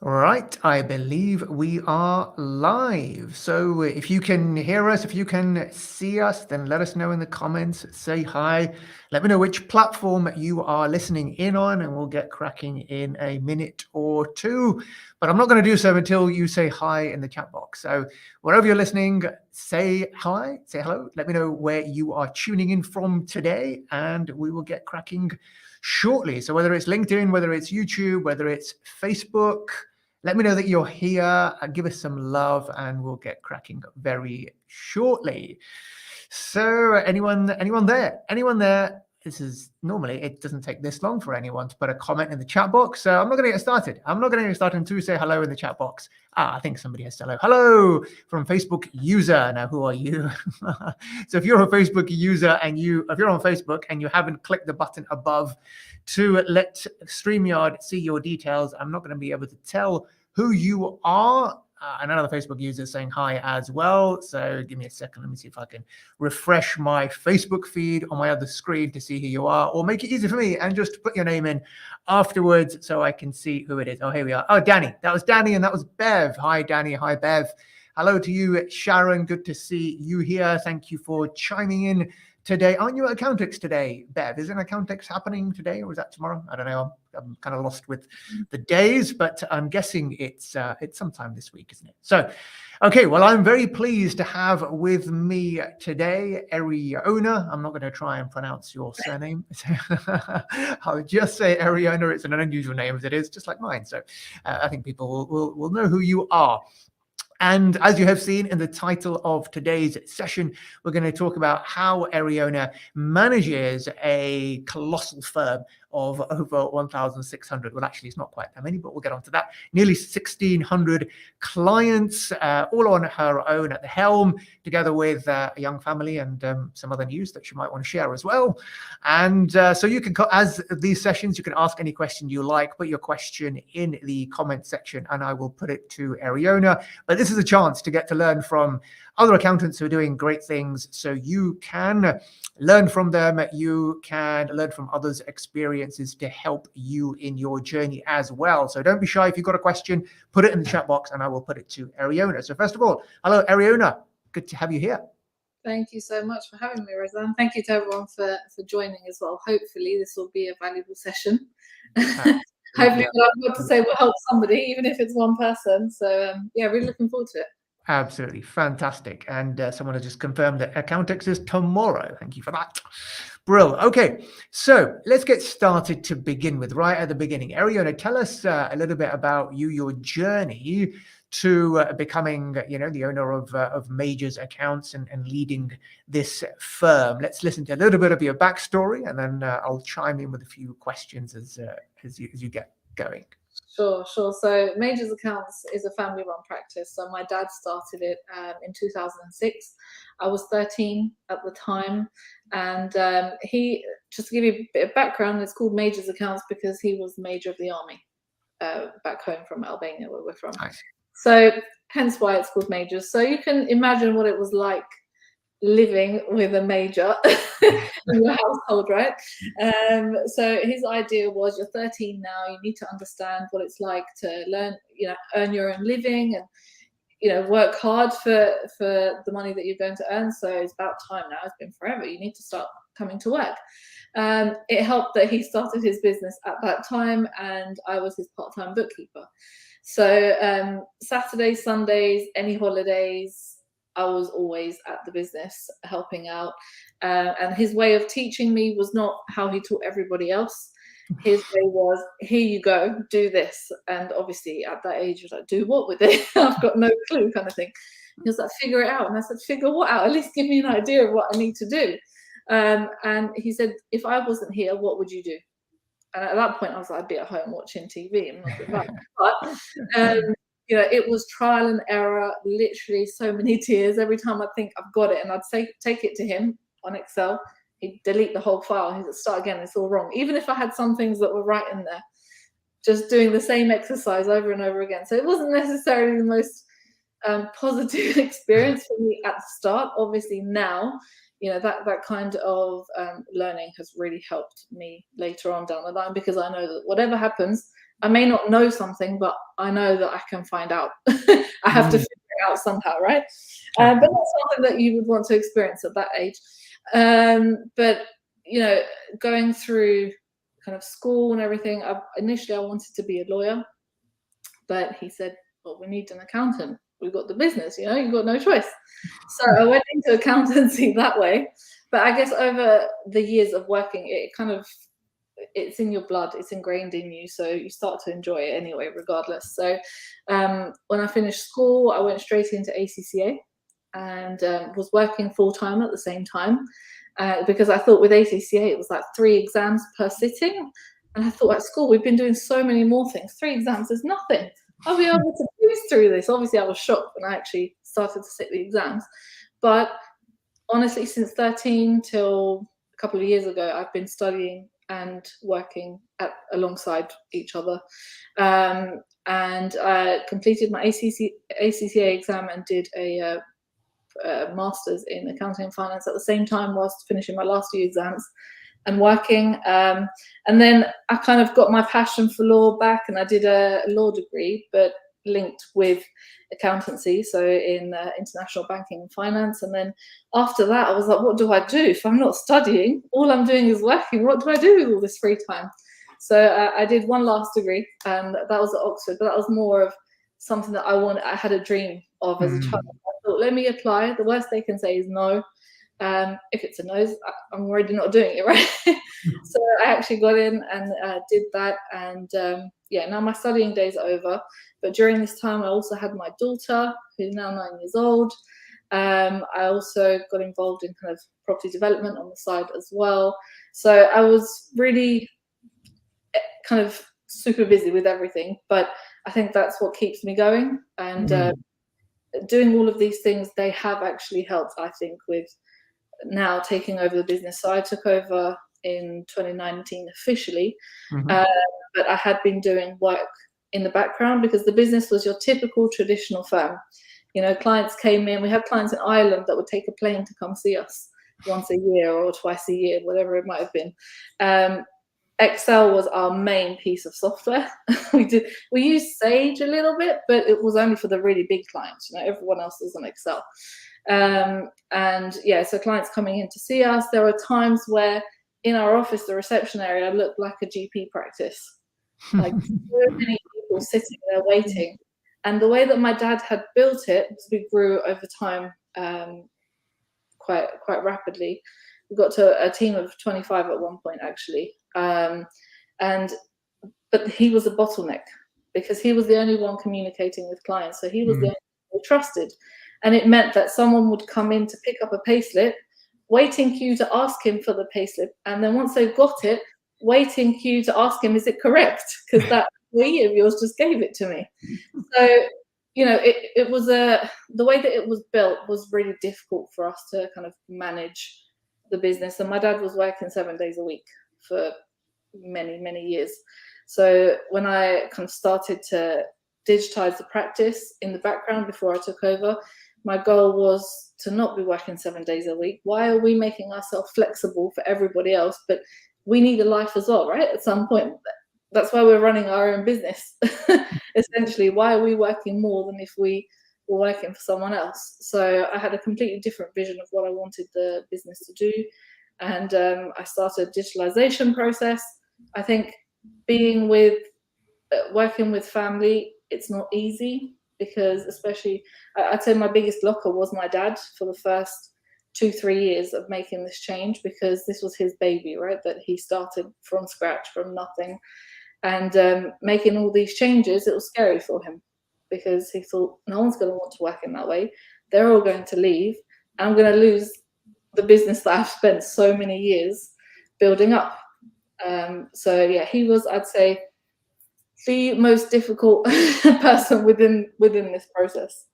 All right, I believe we are live. So if you can hear us, if you can see us, then let us know in the comments. Say hi. Let me know which platform you are listening in on, and we'll get cracking in a minute or two. But I'm not going to do so until you say hi in the chat box. So wherever you're listening, say hi, say hello. Let me know where you are tuning in from today, and we will get cracking shortly. So whether it's LinkedIn, whether it's YouTube, whether it's Facebook, let me know that you're here and give us some love, and we'll get cracking very shortly. So anyone there? Anyone there? This is normally, it doesn't take this long for anyone to put a comment in the chat box. So I'm not going to get started. I'm not going to get started until you say hello in the chat box. I think somebody has hello. Hello from Facebook user. Now, who are you? So if you're a Facebook user and if you're on Facebook and you haven't clicked the button above to let StreamYard see your details, I'm not going to be able to tell who you are. And another Facebook user is saying hi as well. So give me a second. Let me see if I can refresh my Facebook feed on my other screen to see who you are, or make it easy for me and just put your name in afterwards so I can see who it is. Oh, here we are. Oh, Danny. That was Danny, and that was Bev. Hi, Danny. Hi, Bev. Hello to you, Sharon. Good to see you here. Thank you for chiming in today. Aren't you at Accountex today, Bev? Is an Accountex happening today, or is that tomorrow? I don't know. I'm kind of lost with the days, but I'm guessing it's sometime this week, isn't it? So, okay, well, I'm very pleased to have with me today Eriona. I'm not going to try and pronounce your surname. I'll just say Eriona. It's an unusual name as it is, just like mine. So I think people will know who you are. And as you have seen in the title of today's session, we're going to talk about how Eriona manages a colossal firm of over 1,600. Well, actually, it's not quite that many, but we'll get on to that. Nearly 1,600 clients, all on her own at the helm, together with a young family and some other news that she might want to share as well. And so you can, as these sessions, you can ask any question you like, put your question in the comment section, and I will put it to Eriona. But this is a chance to get to learn from other accountants who are doing great things, so you can learn from them. You can learn from others' experiences to help you in your journey as well. So don't be shy. If you've got a question, put it in the chat box and I will put it to Eriona. So first of all, hello, Eriona. Good to have you here. Thank you so much for having me, Razan. Thank you to everyone for joining as well. Hopefully this will be a valuable session. Hopefully what I've got to say will help somebody, even if it's one person. So yeah, really looking forward to it. Absolutely fantastic. And someone has just confirmed that Accountex is tomorrow. Thank you for that. Brill. Okay, so let's get started to begin with, right at the beginning. Eriona, tell us a little bit about you, your journey to becoming, the owner of Majors Accounts and leading this firm. Let's listen to a little bit of your backstory, and then I'll chime in with a few questions as you get going. Sure. So Majors Accounts is a family-run practice. So my dad started it in 2006. I was 13 at the time, and he, just to give you a bit of background, it's called Majors Accounts because he was the major of the army back home from Albania, where we're from. Nice. So hence why it's called Majors. So you can imagine what it was like living with a major in your household, right? So his idea was, you're 13 now, you need to understand what it's like to learn, earn your own living and, work hard for the money that you're going to earn. So it's about time now. It's been forever. You need to start coming to work. It helped that he started his business at that time and I was his part-time bookkeeper. So Saturdays, Sundays, any holidays, I was always at the business helping out. And his way of teaching me was not how he taught everybody else. His way was, here you go, do this. And obviously at that age, I was like, do what with it? I've got no clue, kind of thing. He was like, figure it out. And I said, figure what out? At least give me an idea of what I need to do. And he said, if I wasn't here, what would you do? And at that point, I was like, I'd be at home watching TV. I'm not doing that. But it was trial and error, literally so many tears. Every time I'd think I've got it, and I'd take it to him on Excel, he'd delete the whole file. He'd start again, it's all wrong. Even if I had some things that were right in there, just doing the same exercise over and over again. So it wasn't necessarily the most positive experience for me at the start. Obviously now, that kind of learning has really helped me later on down the line, because I know that whatever happens, I may not know something, but I know that I can find out. I have to figure it out somehow, right? But that's something that you would want to experience at that age. But going through kind of school and everything, initially I wanted to be a lawyer, but he said, well, we need an accountant. We've got the business, you've got no choice. So I went into accountancy that way. But I guess over the years of working, it's in your blood, it's ingrained in you. So you start to enjoy it anyway, regardless. So when I finished school, I went straight into ACCA and was working full time at the same time. Because I thought with ACCA, it was like 3 exams per sitting. And I thought at school, we've been doing so many more things. 3 exams is nothing. I'll be able to breeze through this. Obviously, I was shocked when I actually started to sit the exams. But honestly, since 13 till a couple of years ago, I've been studying and working alongside each other. And I completed my ACCA exam and did a master's in accounting and finance at the same time whilst finishing my last few exams and working. And then I kind of got my passion for law back, and I did a law degree, but linked with accountancy, so in international banking and finance. And then after that, I was like, what do I do if I'm not studying? All I'm doing is working. What do I do with all this free time? So I did one last degree, and that was at Oxford, but that was more of something that I had a dream of as a child. I thought, let me apply. The worst they can say is no. If it's a no, I'm already not doing it, right? So I actually got in and did that. And now my studying days are over. But during this time, I also had my daughter, who's now 9 years old. I also got involved in kind of property development on the side as well. So I was really kind of super busy with everything. But I think that's what keeps me going. And doing all of these things, they have actually helped, I think, with now taking over the business. So I took over in 2019 officially, but I had been doing work in the background because the business was your typical traditional firm. Clients came in. We had clients in Ireland that would take a plane to come see us once a year or twice a year, whatever it might have been. Excel was our main piece of software. We used Sage a little bit, but it was only for the really big clients. Everyone else was on Excel. So clients coming in to see us. There were times where in our office, the reception area looked like a GP practice. Like so many people sitting there waiting. And the way that my dad had built it, because we grew over time quite rapidly. We got to a team of 25 at one point, actually. But he was a bottleneck because he was the only one communicating with clients. So he was the only one we trusted. And it meant that someone would come in to pick up a payslip, waiting queue to ask him for the payslip. And then once they've got it, waiting queue to ask him, is it correct? Because that employee of yours just gave it to me. So, it was the way that it was built was really difficult for us to kind of manage the business. And my dad was working 7 days a week for many, many years. So when I kind of started to digitize the practice in the background before I took over, my goal was to not be working 7 days a week. Why are we making ourselves flexible for everybody else? But we need a life as well, right? At some point, that's why we're running our own business. Essentially, why are we working more than if we were working for someone else? So I had a completely different vision of what I wanted the business to do. And I started a digitalization process. I think working with family, it's not easy because especially, I'd say my biggest blocker was my dad for the first 2-3 years of making this change, because this was his baby, right? That he started from scratch, from nothing. And making all these changes, it was scary for him because he thought, no one's going to want to work in that way. They're all going to leave. And I'm going to lose the business that I've spent so many years building up. He was, I'd say, the most difficult person within this process.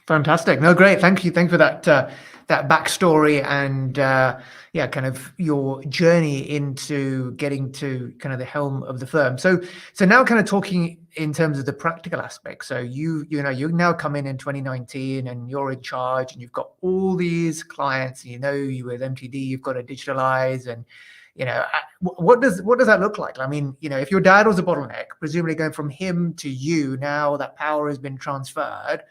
Fantastic. No, great. Thank you. Thank you for that backstory and kind of your journey into getting to kind of the helm of the firm. So now kind of talking in terms of the practical aspect. So you now come in 2019 and you're in charge and you've got all these clients, you with MTD, you've got to digitalize and what does that look like? I mean, if your dad was a bottleneck, presumably going from him to you, now that power has been transferred,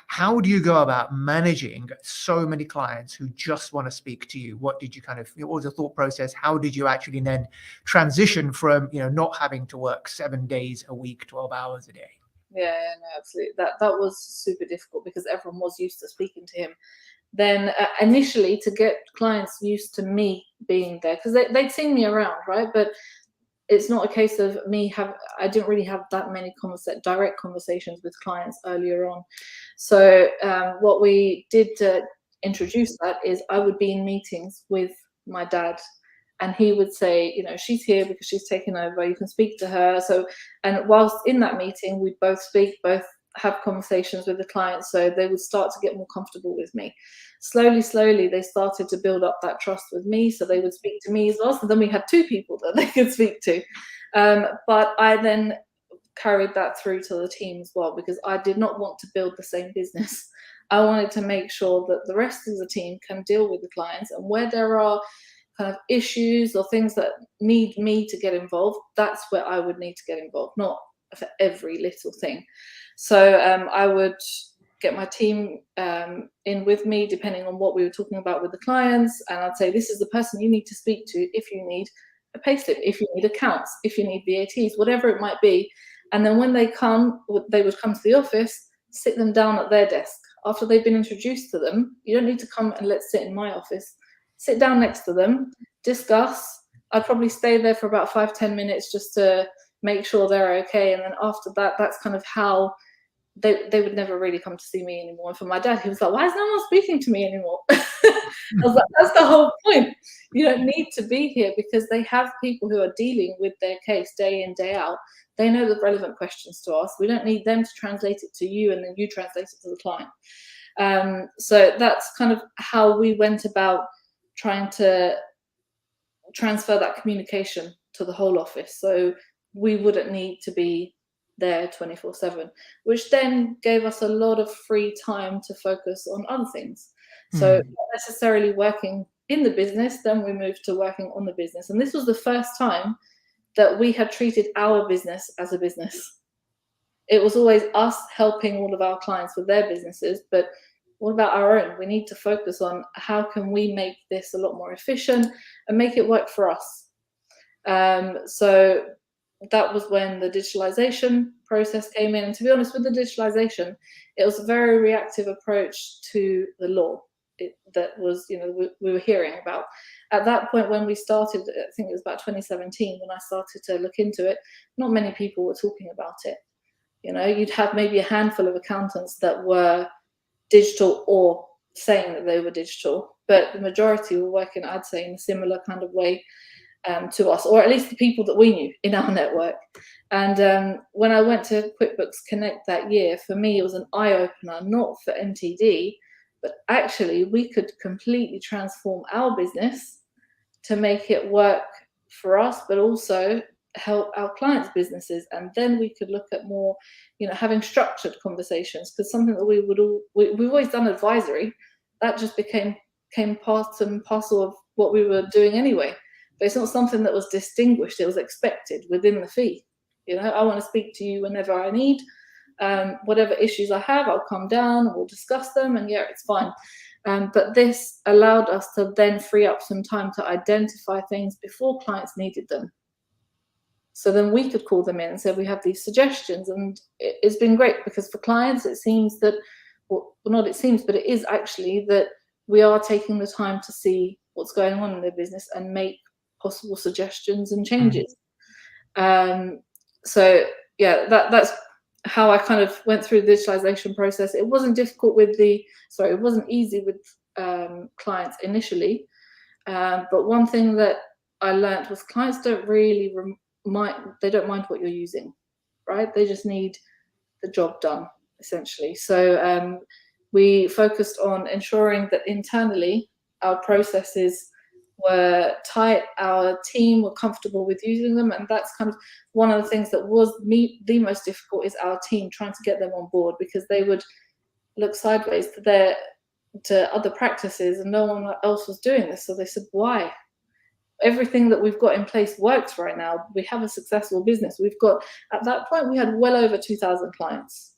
how do you go about managing so many clients who just want to speak to you? What was the thought process? How did you actually then transition from, not having to work 7 days a week, 12 hours a day? Yeah, no, absolutely. That was super difficult because everyone was used to speaking to him. Then initially, to get clients used to me being there, because they'd seen me around, right? But it's not a case of I didn't really have that many direct conversations with clients earlier on. So what we did to introduce that is I would be in meetings with my dad, and he would say, she's here because she's taken over, you can speak to her. So, and whilst in that meeting, we'd both have conversations with the clients, so they would start to get more comfortable with me. Slowly, they started to build up that trust with me, so they would speak to me as well. So then we had two people that they could speak to. But I then carried that through to the team as well, because I did not want to build the same business. I wanted to make sure that the rest of the team can deal with the clients, and where there are kind of issues or things that need me to get involved, that's where I would need to get involved, not for every little thing. So I would get my team in with me, depending on what we were talking about with the clients, and I'd say, this is the person you need to speak to if you need a payslip, if you need accounts, if you need VATs, whatever it might be. And then when they would come to the office, sit them down at their desk. After they've been introduced to them, you don't need to come and let's sit in my office. Sit down next to them, discuss. I'd probably stay there for about 5-10 minutes just to make sure they're okay. And then after that, that's kind of how they would never really come to see me anymore. And for my dad, he was like, why is no one speaking to me anymore? I was like, that's the whole point. You don't need to be here, because they have people who are dealing with their case day in, day out. They know the relevant questions to ask. We don't need them to translate it to you and then you translate it to the client. So that's kind of how we went about trying to transfer that communication to the whole office. So we wouldn't need to be there 24/7, which then gave us a lot of free time to focus on other things. So not necessarily working in the business, then we moved to working on the business. And this was the first time that we had treated our business as a business. It was always us helping all of our clients with their businesses, but what about our own? We need to focus on how can we make this a lot more efficient and make it work for us. So that was when the digitalization process came in. And to be honest, with the digitalization, it was a very reactive approach to the law that was, we were hearing about. At that point, when we started, I think it was about 2017, when I started to look into it, not many people were talking about it. You'd have maybe a handful of accountants that were digital or saying that they were digital, but the majority were working, I'd say, in a similar kind of way to us, or at least the people that we knew in our network. And when I went to QuickBooks Connect that year, for me, it was an eye-opener, not for MTD, but actually we could completely transform our business to make it work for us, but also help our clients' businesses. And then we could look at more, having structured conversations, because something that we've always done advisory, that just became part and parcel of what we were doing anyway. But it's not something that was distinguished. It was expected within the fee. I want to speak to you whenever I need. Whatever issues I have, I'll come down, we'll discuss them, and yeah, it's fine. But this allowed us to then free up some time to identify things before clients needed them. So then we could call them in and say, we have these suggestions. And it's been great, because for clients, it seems that, well, not it seems, but it is actually that we are taking the time to see what's going on in their business and make possible suggestions and changes. So yeah, that's how I kind of went through the digitalization process. It wasn't it wasn't easy with clients initially. But one thing that I learned was clients don't really they don't mind what you're using, right? They just need the job done, essentially. So we focused on ensuring that internally our processes were tight, our team were comfortable with using them, and that's kind of one of the things that was the most difficult, is our team trying to get them on board, because they would look sideways to other practices and no one else was doing this. So they said, why? everything that we've got in place works right now. We have a successful business. We've got, at that point, we had well over 2,000 clients.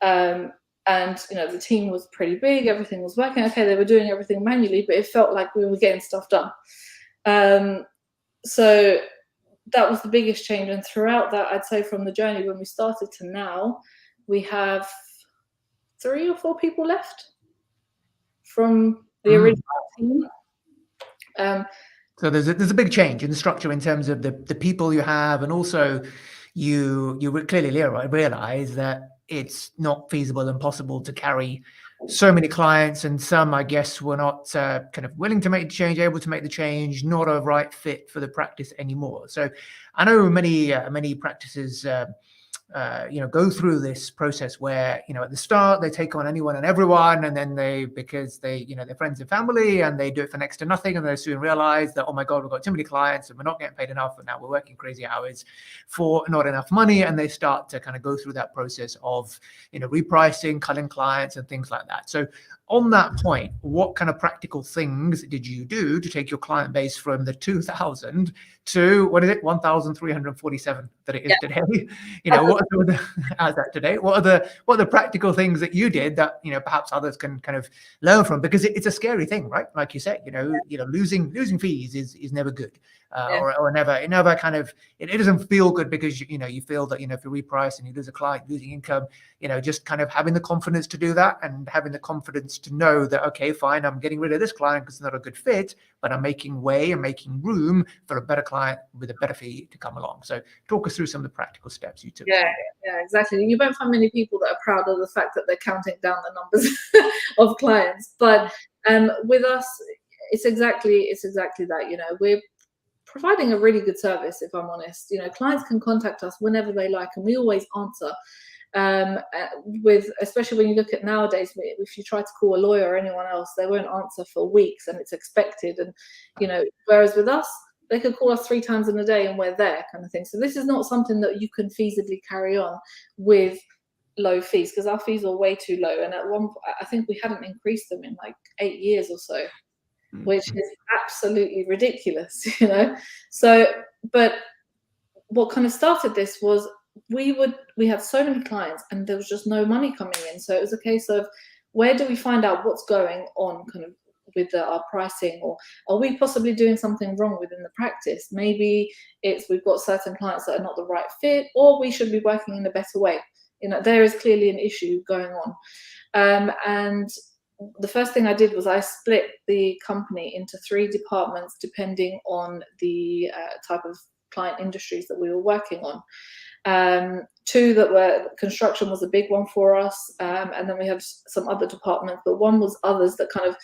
And the team was pretty big, everything was working okay, they were doing everything manually, but it felt like we were getting stuff done. So that was the biggest change. And throughout that, I'd say from the journey when we started to now, we have 3 or 4 people left from the original team. So there's a big change in the structure in terms of the people you have, and also you clearly realize that it's not feasible and possible to carry so many clients, and some, I guess, were not kind of willing to make the change, able to make the change, not a right fit for the practice anymore. So I know many practices go through this process where, at the start they take on anyone and everyone, and then because they're friends and family, and they do it for next to nothing, and they soon realize that, oh my God, we've got too many clients and we're not getting paid enough, and now we're working crazy hours for not enough money, and they start to kind of go through that process of repricing, culling clients and things like that. So on that point, what kind of practical things did you do to take your client base from the 2,000 to, what is it, 1,347 that it is today? What are the, as that today? What are the practical things that you did that perhaps others can kind of learn from? Because it's a scary thing, right? Like you said, losing fees is never good. Or never kind of, it doesn't feel good, because you feel that if you reprice and you lose a client, losing income, just kind of having the confidence to do that, and having the confidence to know that, okay, fine, I'm getting rid of this client because it's not a good fit, but I'm making way and making room for a better client with a better fee to come along. So talk us through some of the practical steps you took. Yeah, exactly. You won't find many people that are proud of the fact that they're counting down the numbers of clients, but with us, it's exactly that. We're providing a really good service, if I'm honest. Clients can contact us whenever they like, and we always answer. Especially when you look at nowadays, if you try to call a lawyer or anyone else, they won't answer for weeks, and it's expected. And whereas with us, they could call us 3 times in a day and we're there, kind of thing. So this is not something that you can feasibly carry on with low fees, because our fees are way too low. And at one point, I think we hadn't increased them in like 8 years or so, which is absolutely ridiculous, So, but what kind of started this was we had so many clients and there was just no money coming in. So it was a case of, where do we find out what's going on kind of with our pricing, or are we possibly doing something wrong within the practice? Maybe it's we've got certain clients that are not the right fit, or we should be working in a better way. There is clearly an issue going on. And the first thing I did was I split the company into 3 departments, depending on the type of client industries that we were working on. 2 that were, construction was a big one for us, and then we have some other departments, but one was others that kind of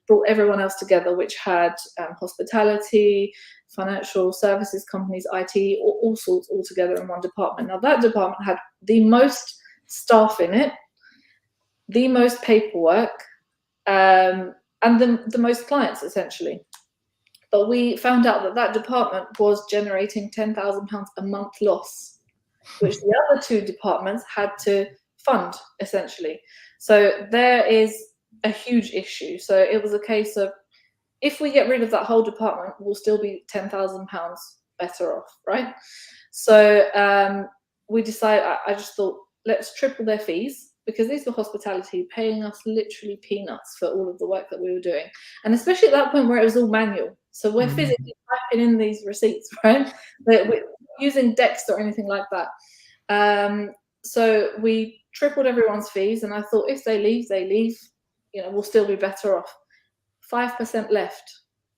brought everyone else together, which had hospitality, financial services companies, IT, all sorts, all together in one department. Now that department had the most staff in it, the most paperwork, and the most clients, essentially. But we found out that department was generating £10,000 a month loss, which the other 2 departments had to fund, essentially. So there is a huge issue. So it was a case of, if we get rid of that whole department, we'll still be £10,000 better off, right? So we decided, I just thought, let's triple their fees, because these were hospitality, paying us literally peanuts for all of the work that we were doing. And especially at that point where it was all manual. So we're physically typing in these receipts, right? We're using Dexter or anything like that. So we tripled everyone's fees, and I thought, if they leave, we'll still be better off. 5% left.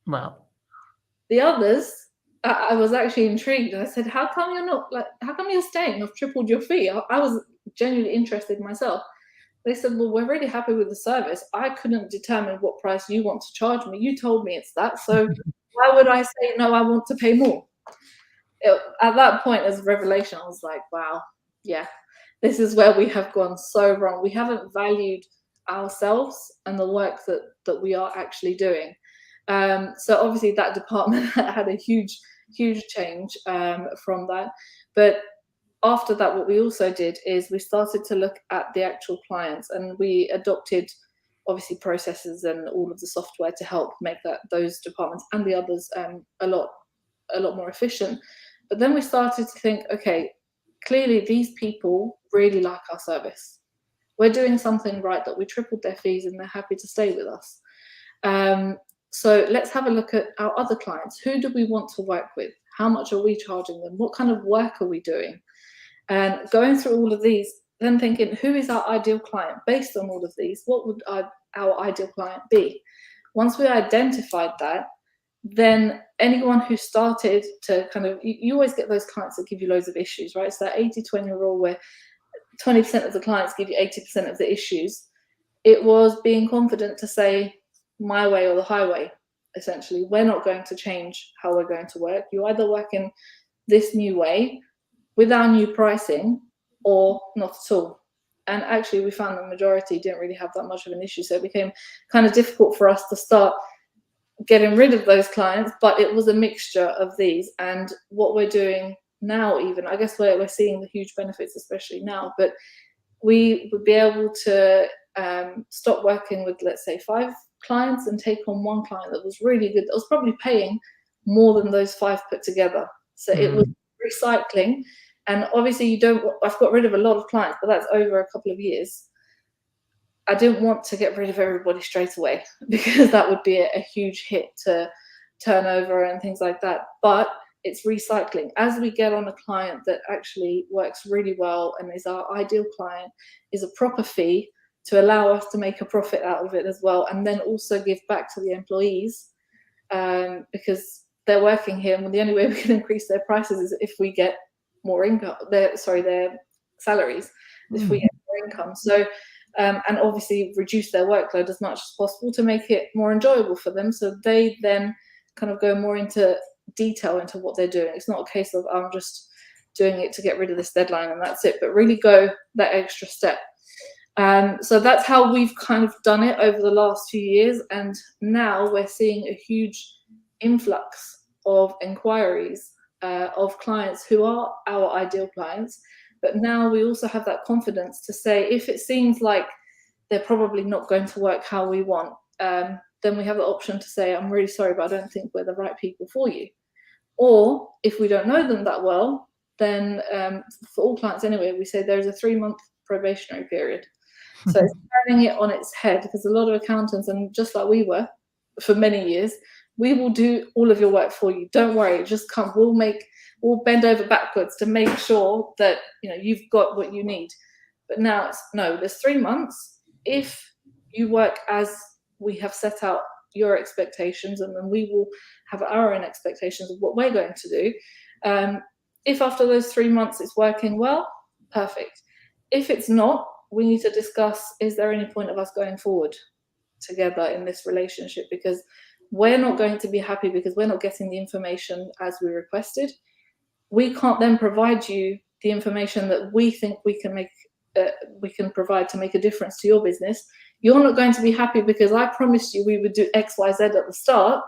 Wow. The others, I was actually intrigued. I said, how come you're staying? I've tripled your fee. I was genuinely interested myself. They said, well, we're really happy with the service. I couldn't determine what price you want to charge me. You told me it's that. So why would I say, no, I want to pay more? At that point, as a revelation, I was like, wow, yeah, this is where we have gone so wrong. We haven't valued ourselves and the work that we are actually doing. So obviously that department had a huge change from that. But after that, what we also did is we started to look at the actual clients, and we adopted obviously processes and all of the software to help make those departments and the others a lot more efficient. But then we started to think, okay, clearly these people really like our service. We're doing something right, that we tripled their fees and they're happy to stay with us. So let's have a look at our other clients. Who do we want to work with? How much are we charging them? What kind of work are we doing? And going through all of these, then thinking, who is our ideal client? Based on all of these, what would our ideal client be? Once we identified that, then anyone who started to kind of, you always get those clients that give you loads of issues, right? It's that 80-20 rule where 20% of the clients give you 80% of the issues. It was being confident to say, my way or the highway, essentially. We're not going to change how we're going to work. You either work in this new way with our new pricing or not at all. And actually, we found the majority didn't really have that much of an issue. So it became kind of difficult for us to start getting rid of those clients, but it was a mixture of these. And what we're doing now, even, I guess we're seeing the huge benefits, especially now, but we would be able to stop working with, let's say, 5 clients and take on 1 client that was really good, that was probably paying more than those 5 put together. So it was recycling. And obviously I've got rid of a lot of clients, but that's over a couple of years. I didn't want to get rid of everybody straight away because that would be a huge hit to turnover and things like that. But it's recycling. As we get on a client that actually works really well and is our ideal client, is a proper fee to allow us to make a profit out of it as well, and then also give back to the employees because they're working here, and the only way we can increase their prices is if we get more income, their salaries, if we get more income. So and obviously reduce their workload as much as possible to make it more enjoyable for them, so they then kind of go more into detail into what they're doing. It's not a case of I'm just doing it to get rid of this deadline and that's it, but really go that extra step. So that's how we've kind of done it over the last few years, and now we're seeing a huge influx of inquiries of clients who are our ideal clients. But now we also have that confidence to say, if it seems like they're probably not going to work how we want, then we have the option to say, I'm really sorry, but I don't think we're the right people for you. Or if we don't know them that well, then for all clients anyway, we say there's a 3-month probationary period. So it's turning it on its head, because a lot of accountants, and just like we were for many years, we will do all of your work for you. Don't worry, just come. We'll bend over backwards to make sure that you've got what you need. But now it's no, there's 3 months. If you work as we have set out your expectations, and then we will have our own expectations of what we're going to do. If after those 3 months it's working well, perfect. If it's not, we need to discuss, is there any point of us going forward together in this relationship? Because we're not going to be happy because we're not getting the information as we requested. We can't then provide you the information that we think we can provide to make a difference to your business. You're not going to be happy because I promised you we would do X, Y, Z at the start.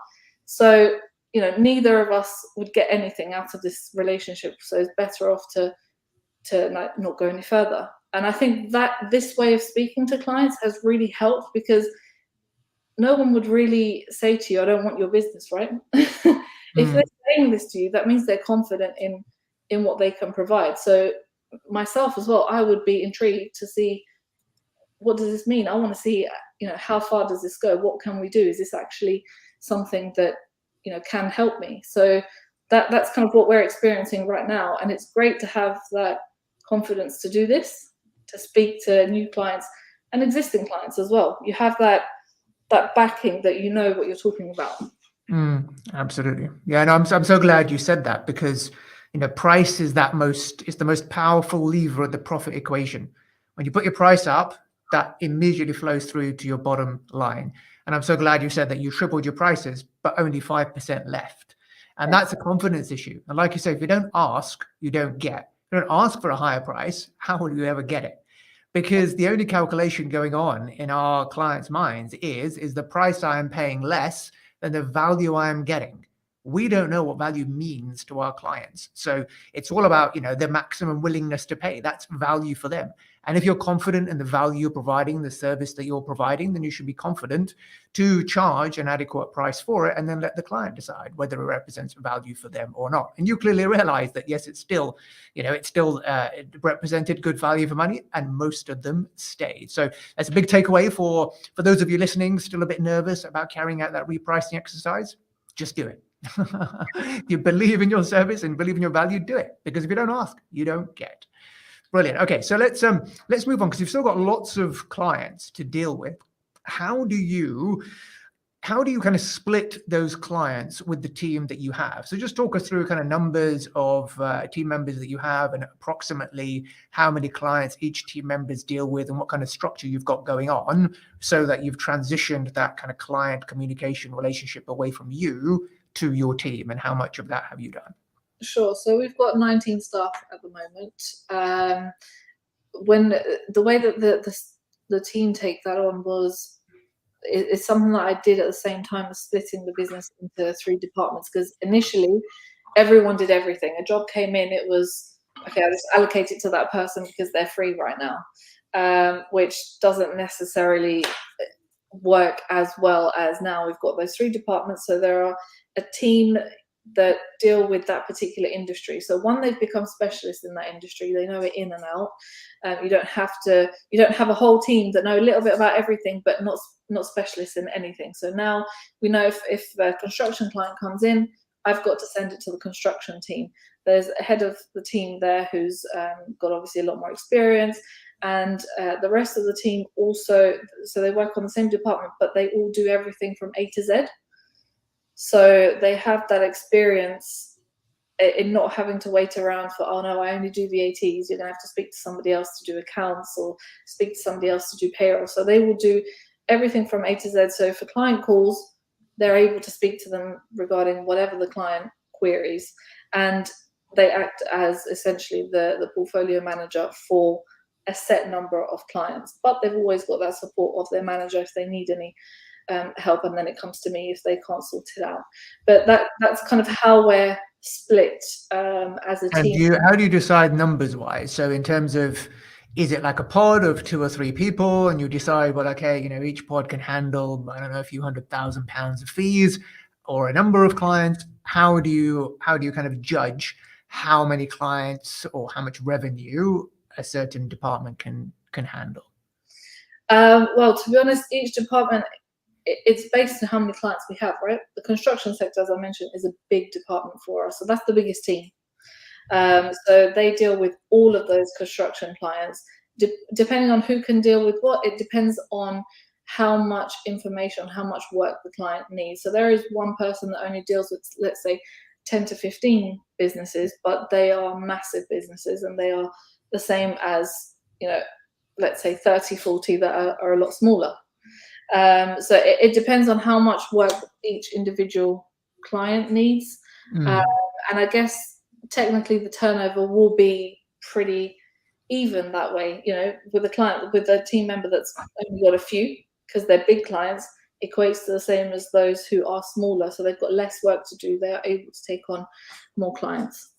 So, neither of us would get anything out of this relationship. So it's better off to not go any further. And I think that this way of speaking to clients has really helped, because no one would really say to you, I don't want your business, right? If they're saying this to you, that means they're confident in what they can provide. So myself as well, I would be intrigued to see, what does this mean? I want to see, how far does this go? What can we do? Is this actually something that, can help me? So that's kind of what we're experiencing right now. And it's great to have that confidence to do this, to speak to new clients and existing clients as well. You have that backing that you know what you're talking about. Absolutely. Yeah, and I'm so glad you said that, because price is the most powerful lever of the profit equation. When you put your price up, that immediately flows through to your bottom line. And I'm so glad you said that you tripled your prices, but only 5% left. And that's a confidence issue. And like you say, if you don't ask, you don't get. If you don't ask for a higher price, how will you ever get it? Because the only calculation going on in our clients' minds is the price I am paying less than the value I am getting. we don't know what value means to our clients. So it's all about, their maximum willingness to pay. That's value for them. And if you're confident in the value you're providing, the service that you're providing, then you should be confident to charge an adequate price for it, and then let the client decide whether it represents value for them or not. And you clearly realize that, yes, it represented good value for money, and most of them stayed. So that's a big takeaway for those of you listening, still a bit nervous about carrying out that repricing exercise. Just do it. If you believe in your service and believe in your value, do it. Because if you don't ask, you don't get. Brilliant. Okay, so let's move on, because you've still got lots of clients to deal with. How do you kind of split those clients with the team that you have? So just talk us through kind of numbers of team members that you have, and approximately how many clients each team members deal with, and what kind of structure you've got going on, so that you've transitioned that kind of client communication relationship away from you to your team, and how much of that have you done? Sure. So we've got 19 staff at the moment. When the way that the team take that on was, it's something that I did at the same time as splitting the business into 3 departments, because initially everyone did everything. A job came in, it was, okay, I'll just allocate it to that person because they're free right now, which doesn't necessarily work as well as now we've got those 3 departments. So there are a team that deal with that particular industry. So they've become specialists in that industry. They know it in and out. You don't have a whole team that know a little bit about everything, but not specialists in anything. So now we know if a construction client comes in, I've got to send it to the construction team. There's a head of the team there who's got obviously a lot more experience, and the rest of the team also, so they work on the same department, but they all do everything from A to Z. So they have that experience in not having to wait around for, oh no, I only do VATs. You're going to have to speak to somebody else to do accounts, or speak to somebody else to do payroll. So they will do everything from A to Z. So if a client calls, they're able to speak to them regarding whatever the client queries. And they act as essentially the portfolio manager for a set number of clients. But they've always got that support of their manager if they need any help, and then it comes to me if they can't sort it out. But that's kind of how we're split as a team. And how do you decide numbers wise? So in terms of, is it like a pod of 2 or 3 people, and you decide, well, okay, each pod can handle, I don't know, a few £100,000 of fees, or a number of clients? How do you kind of judge how many clients or how much revenue a certain department can handle? Well, to be honest, each department, it's based on how many clients we have, right? The construction sector, as I mentioned, is a big department for us. So that's the biggest team. So they deal with all of those construction clients. Depending on who can deal with what, it depends on how much information, how much work the client needs. So there is one person that only deals with, let's say, 10 to 15 businesses, but they are massive businesses, and they are the same as, let's say 30, 40 that are a lot smaller. So it depends on how much work each individual client needs. And I guess technically the turnover will be pretty even that way, with a team member that's only got a few, because they're big clients, equates to the same as those who are smaller. So they've got less work to do. They are able to take on more clients.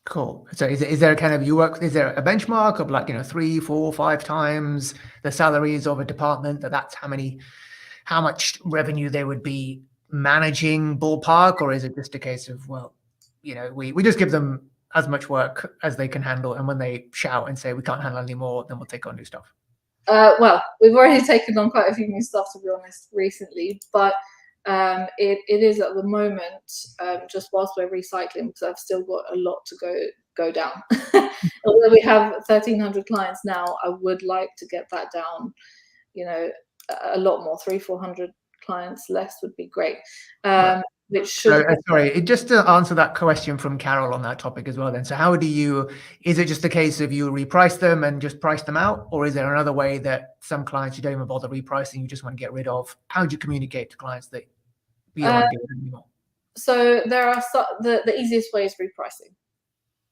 Cool. So is there a kind of, is there a benchmark of like, 3, 4, 5 times the salaries of a department, that's how much revenue they would be managing, ballpark? Or is it just a case of, well, we just give them as much work as they can handle, and when they shout and say we can't handle any more, then we'll take on new stuff? Well, we've already taken on quite a few new stuff, to be honest, recently, but it is at the moment, just whilst we're recycling, because I've still got a lot to go down. Although we have 1,300 clients now, I would like to get that down, a lot more. 300-400 clients less would be great. Right. Which should. Sorry, just to answer that question from Carol on that topic as well then. So is it just a case of you reprice them and just price them out? Or is there another way that some clients you don't even bother repricing, you just want to get rid of? How do you communicate to clients that you don't want to get rid of anymore? So there are the easiest way is repricing,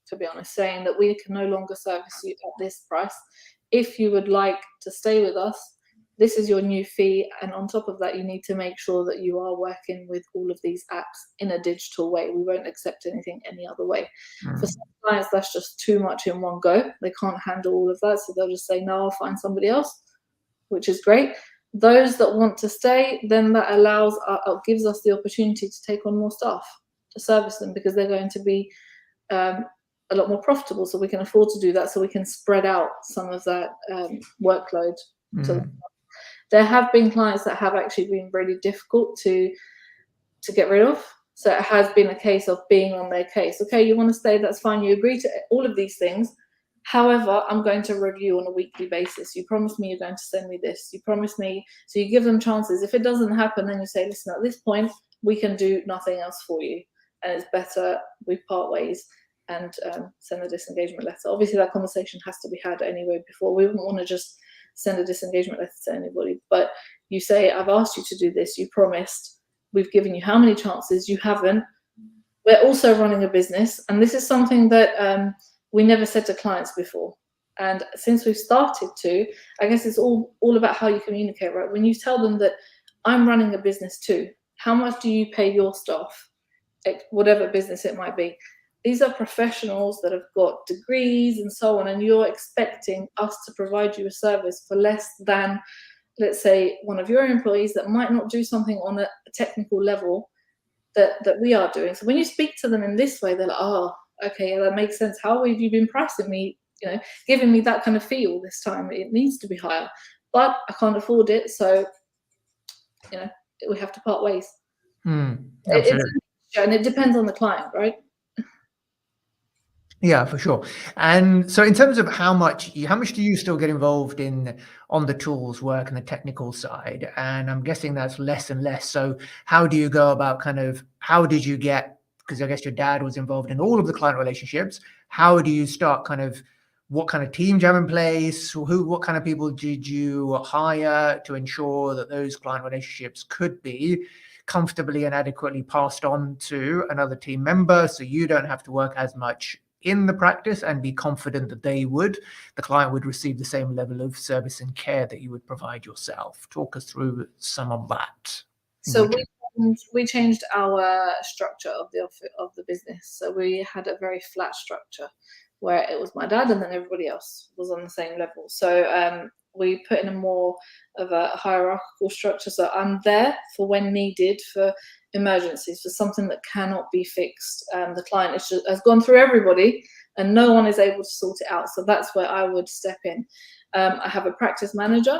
to be honest, saying that we can no longer service you at this price. If you would like to stay with us, this is your new fee, and on top of that, you need to make sure that you are working with all of these apps in a digital way. We won't accept anything any other way. For some clients, that's just too much in one go. They can't handle all of that, so they'll just say, no, I'll find somebody else, which is great. Those that want to stay, then that gives us the opportunity to take on more staff to service them, because they're going to be a lot more profitable, so we can afford to do that, so we can spread out some of that workload. So there have been clients that have actually been really difficult to get rid of. So it has been a case of being on their case. Okay, you want to stay, that's fine. You agree to all of these things. However, I'm going to review on a weekly basis. You promised me you're going to send me this. You promised me. So you give them chances. If it doesn't happen, then you say, listen, at this point, we can do nothing else for you. And it's better we part ways and send a disengagement letter. Obviously, that conversation has to be had anyway before. We wouldn't want to just send a disengagement letter to anybody. But you say, I've asked you to do this. You promised. We've given you how many chances? You haven't. We're also running a business. And this is something that we never said to clients before. And since we've started to, I guess it's all about how you communicate, right? When you tell them that I'm running a business too, how much do you pay your staff? Whatever business it might be. These are professionals that have got degrees and so on, and you're expecting us to provide you a service for less than, let's say, one of your employees that might not do something on a technical level that we are doing. So when you speak to them in this way, they're like, oh, okay, yeah, that makes sense. How have you been pricing me, giving me that kind of fee all this time? It needs to be higher, but I can't afford it, so, we have to part ways. Absolutely. And it depends on the client, right? Yeah, for sure. And so in terms of how much do you still get involved on the tools work and the technical side? And I'm guessing that's less and less. So how do you go about how did you get, because I guess your dad was involved in all of the client relationships. How do you start what kind of team do you have in place? What kind of people did you hire to ensure that those client relationships could be comfortably and adequately passed on to another team member, so you don't have to work as much in the practice and be confident that the client would receive the same level of service and care that you would provide yourself? Talk us through some of that. So we changed our structure of the business. So we had a very flat structure where it was my dad and then everybody else was on the same level. So we put in a more of a hierarchical structure. So I'm there for when needed, for emergencies, for something that cannot be fixed. The client has gone through everybody and no one is able to sort it out. So that's where I would step in. I have a practice manager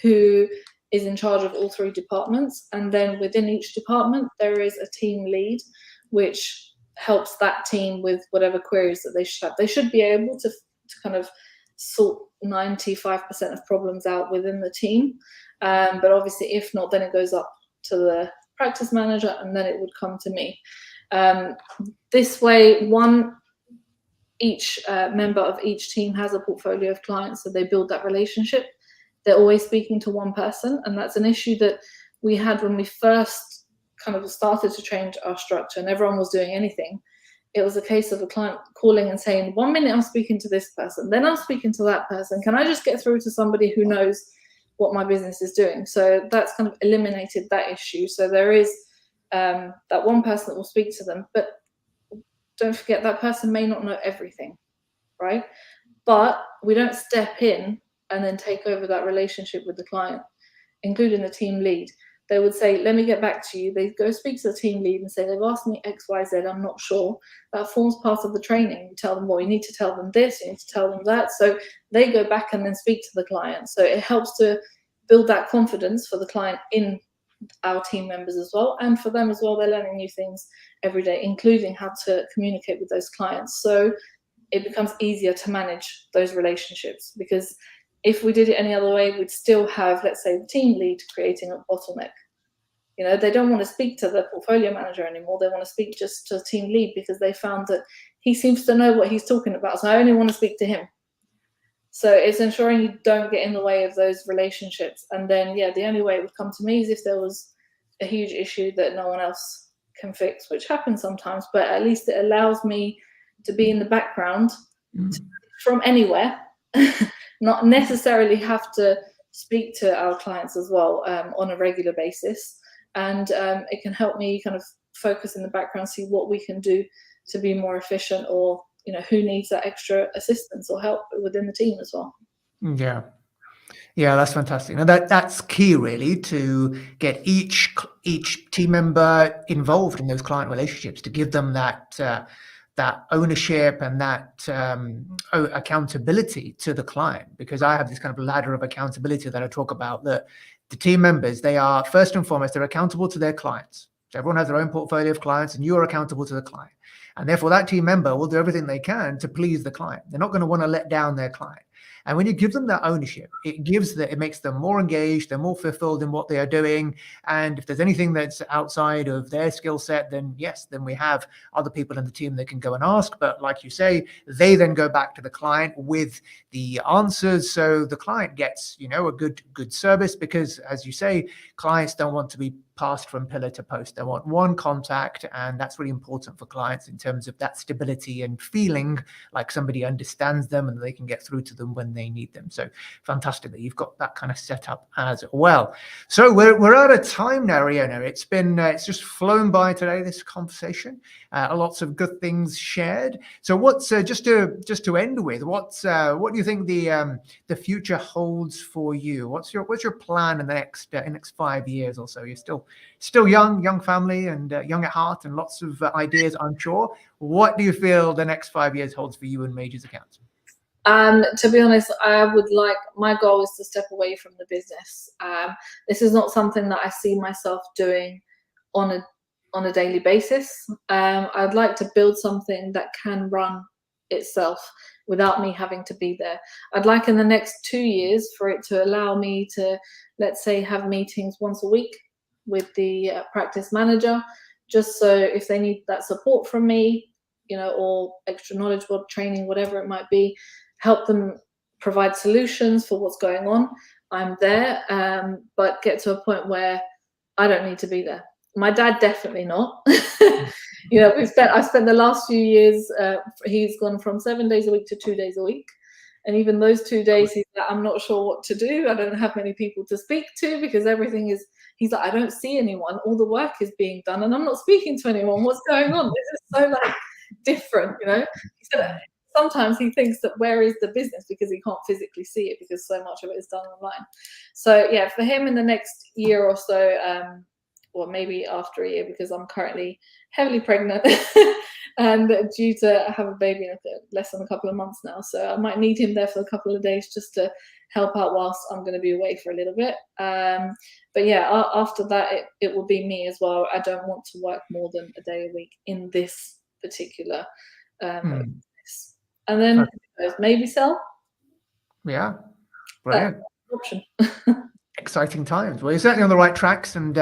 who is in charge of all three departments. And then within each department, there is a team lead, which helps that team with whatever queries that they should have. They should be able to kind of sort 95% of problems out within the team. But obviously, if not, then it goes up to the practice manager and then it would come to me. This way, each member of each team has a portfolio of clients, so they build that relationship. They're always speaking to one person, and that's an issue that we had when we first kind of started to change our structure and everyone was doing anything. It was a case of a client calling and saying, 1 minute I'm speaking to this person, then I'm speaking to that person. Can I just get through to somebody who knows what my business is doing? So that's kind of eliminated that issue. So there is that one person that will speak to them, but don't forget that person may not know everything, right? But we don't step in and then take over that relationship with the client, including the team lead. They would say, let me get back to you. They go speak to the team lead and say, they've asked me X, Y, Z, I'm not sure. That forms part of the training. You tell them, well, you need to tell them this, you need to tell them that. So they go back and then speak to the client. So it helps to build that confidence for the client in our team members as well. And for them as well, they're learning new things every day, including how to communicate with those clients. So it becomes easier to manage those relationships, because if we did it any other way, we'd still have, let's say, the team lead creating a bottleneck. They don't want to speak to the portfolio manager anymore. They want to speak just to the team lead because they found that he seems to know what he's talking about. So I only want to speak to him. So it's ensuring you don't get in the way of those relationships. And then, the only way it would come to me is if there was a huge issue that no one else can fix, which happens sometimes, but at least it allows me to be in the background from anywhere. Not necessarily have to speak to our clients as well on a regular basis, and it can help me kind of focus in the background, see what we can do to be more efficient, or who needs that extra assistance or help within the team as well. Yeah. Yeah, that's fantastic. Now that's key, really, to get each team member involved in those client relationships, to give them that ownership and that accountability to the client. Because I have this kind of ladder of accountability that I talk about. That the team members, they are first and foremost, they're accountable to their clients. So everyone has their own portfolio of clients, and you are accountable to the client. And therefore, that team member will do everything they can to please the client. They're not going to want to let down their client. And when you give them that ownership, it makes them more engaged, they're more fulfilled in what they are doing. And if there's anything that's outside of their skill set, then yes, then we have other people in the team that can go and ask. But like you say, they then go back to the client with the answers. So the client gets, a good service, because as you say, clients don't want to be passed from pillar to post. They want one contact, and that's really important for clients in terms of that stability and feeling like somebody understands them and they can get through to them when they need them. So fantastic that you've got that kind of setup as well. So we're out of time now, Eriona. It's just flown by today, this conversation. Lots of good things shared. So what's just to end with, what do you think the future holds for you? What's your plan in the next 5 years or so? You're still young family, and young at heart, and lots of ideas, I'm sure. What do you feel the next 5 years holds for you in Majors Accounts? To be honest, my goal is to step away from the business. This is not something that I see myself doing on a daily basis. I'd like to build something that can run itself without me having to be there. I'd like in the next 2 years for it to allow me to, let's say, have meetings once a week with the practice manager, just so if they need that support from me, or extra knowledge, or training, whatever it might be, help them provide solutions for what's going on. I'm there, but get to a point where I don't need to be there. My dad, definitely not. I've spent the last few years, he's gone from 7 days a week to 2 days a week. And even those 2 days, he's like, I'm not sure what to do. I don't have many people to speak to, because he's like, I don't see anyone. All the work is being done and I'm not speaking to anyone. What's going on? This is so different, He said sometimes he thinks that where is the business, because he can't physically see it, because so much of it is done online. So yeah, for him in the next year or so, or maybe after a year, because I'm currently heavily pregnant and due to have a baby in less than a couple of months now. So I might need him there for a couple of days just to help out whilst I'm going to be away for a little bit. But yeah, after that, it will be me as well. I don't want to work more than a day a week in this particular business. And then maybe sell. Yeah, brilliant. Option. Exciting times. Well, you're certainly on the right tracks, and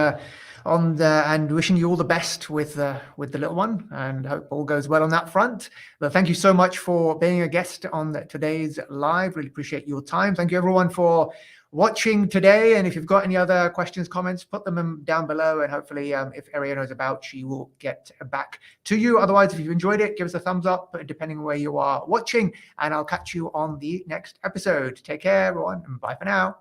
and wishing you all the best with the little one, and hope all goes well on that front. But thank you so much for being a guest on today's live. Really appreciate your time. Thank you everyone for watching today, and if you've got any other questions, comments, put them down below, and hopefully if Eriona is about, she will get back to you. Otherwise, if you've enjoyed it, give us a thumbs up depending on where you are watching, and I'll catch you on the next episode. Take care everyone, and bye for now.